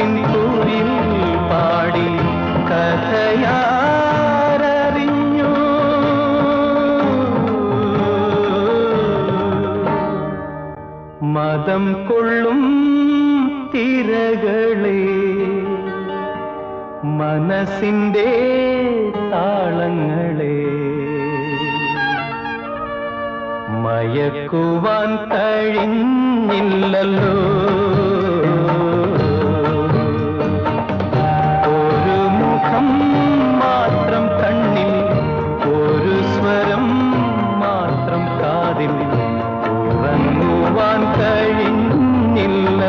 മനസ്സിൻ പൂവിൽ പാടി കഥയാരറിഞ്ഞു. മദം കൊള്ളും തിരകളെ മനസ്സിന്റെ താളങ്ങളെ മയക്കുവാൻ കഴിഞ്ഞില്ലല്ലോ.